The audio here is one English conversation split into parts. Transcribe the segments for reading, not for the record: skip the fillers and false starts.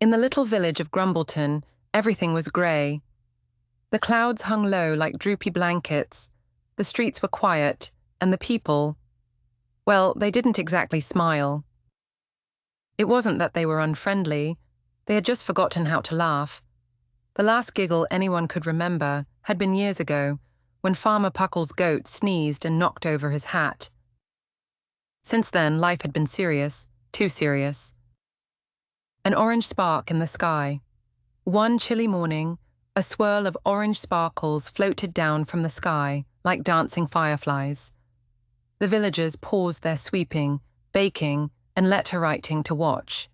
In the little village of Grumbleton, everything was grey. The clouds hung low like droopy blankets, the streets were quiet, and the people, well, they didn't exactly smile. It wasn't that they were unfriendly, they had just forgotten how to laugh. The last giggle anyone could remember had been years ago, when Farmer Puckle's goat sneezed and knocked over his hat. Since then, life had been serious, too serious. An orange spark in the sky. One chilly morning, a swirl of orange sparkles floated down from the sky like dancing fireflies. The villagers paused their sweeping, baking, and letter-writing to watch.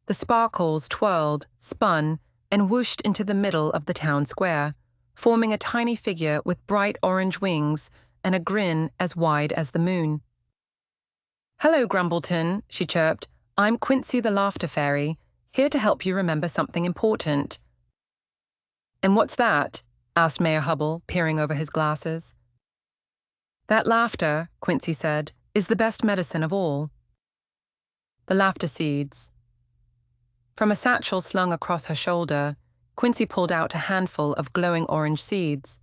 The sparkles twirled, spun, and whooshed into the middle of the town square, forming a tiny figure with bright orange wings and a grin as wide as the moon. "Hello, Grumbleton," she chirped. "I'm Quincy the Laughter Fairy, here to help you remember something important." "And what's that?" asked Mayor Hubble, peering over his glasses. "That laughter," Quincy said, "is the best medicine of all." The laughter seeds. From a satchel slung across her shoulder, Quincy pulled out a handful of glowing orange seeds.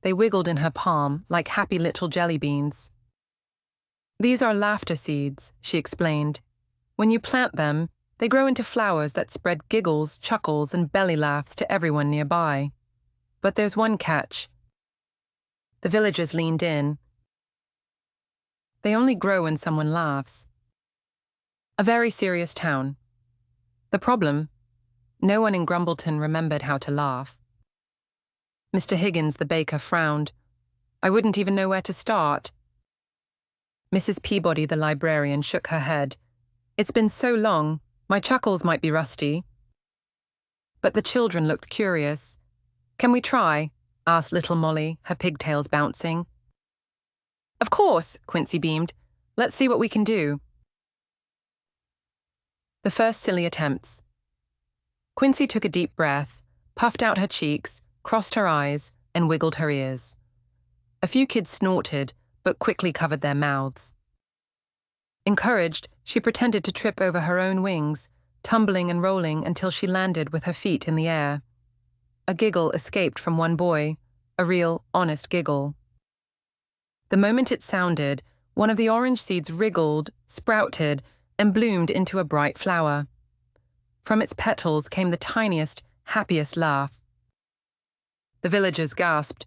They wiggled in her palm like happy little jelly beans. "These are laughter seeds," she explained. "When you plant them, they grow into flowers that spread giggles, chuckles, and belly laughs to everyone nearby. But there's one catch." The villagers leaned in. "They only grow when someone laughs." A very serious town. The problem? No one in Grumbleton remembered how to laugh. Mr. Higgins, the baker, frowned. "I wouldn't even know where to start." Mrs. Peabody, the librarian, shook her head. "It's been so long, my chuckles might be rusty." But the children looked curious. "Can we try?" asked little Molly, her pigtails bouncing. "Of course," Quincy beamed. "Let's see what we can do." The first silly attempts. Quincy took a deep breath, puffed out her cheeks, crossed her eyes, and wiggled her ears. A few kids snorted, but quickly covered their mouths. Encouraged, she pretended to trip over her own wings, tumbling and rolling until she landed with her feet in the air. A giggle escaped from one boy, a real, honest giggle. The moment it sounded, one of the orange seeds wriggled, sprouted, and bloomed into a bright flower. From its petals came the tiniest, happiest laugh. The villagers gasped.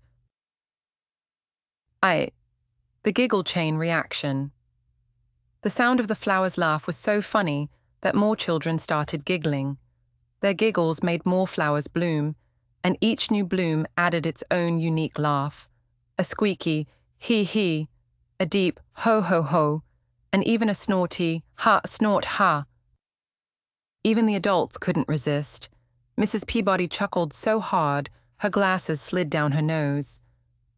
The giggle chain reaction. The sound of the flower's laugh was so funny that more children started giggling. Their giggles made more flowers bloom, and each new bloom added its own unique laugh. A squeaky hee, a deep ho, and even a snorty ha, snort ha. Even the adults couldn't resist. Mrs. Peabody chuckled so hard, her glasses slid down her nose.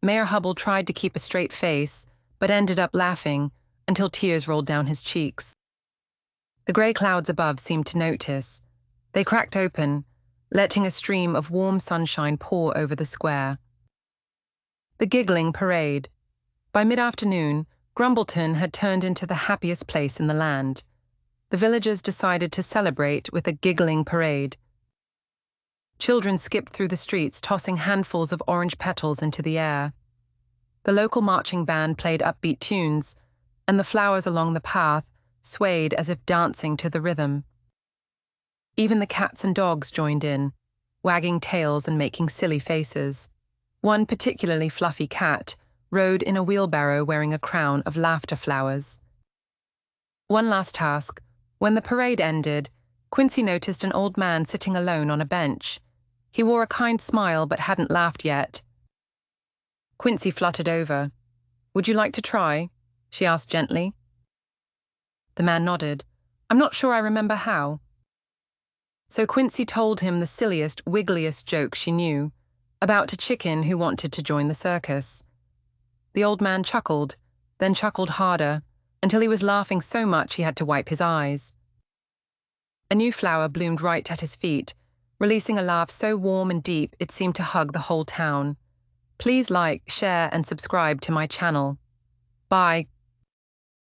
Mayor Hubble tried to keep a straight face, but ended up laughing until tears rolled down his cheeks. The grey clouds above seemed to notice. They cracked open, letting a stream of warm sunshine pour over the square. The giggling parade. By mid-afternoon, Grumbleton had turned into the happiest place in the land. The villagers decided to celebrate with a giggling parade. Children skipped through the streets, tossing handfuls of orange petals into the air. The local marching band played upbeat tunes, and the flowers along the path swayed as if dancing to the rhythm. Even the cats and dogs joined in, wagging tails and making silly faces. One particularly fluffy cat rode in a wheelbarrow wearing a crown of laughter flowers. One last task. When the parade ended, Quincy noticed an old man sitting alone on a bench. He wore a kind smile but hadn't laughed yet. Quincy fluttered over. "Would you like to try?" she asked gently. The man nodded. "I'm not sure I remember how." So Quincy told him the silliest, wiggliest joke she knew, about a chicken who wanted to join the circus. The old man chuckled, then chuckled harder, until he was laughing so much he had to wipe his eyes. A new flower bloomed right at his feet, releasing a laugh so warm and deep it seemed to hug the whole town. Please like, share, and subscribe to my channel. Bye.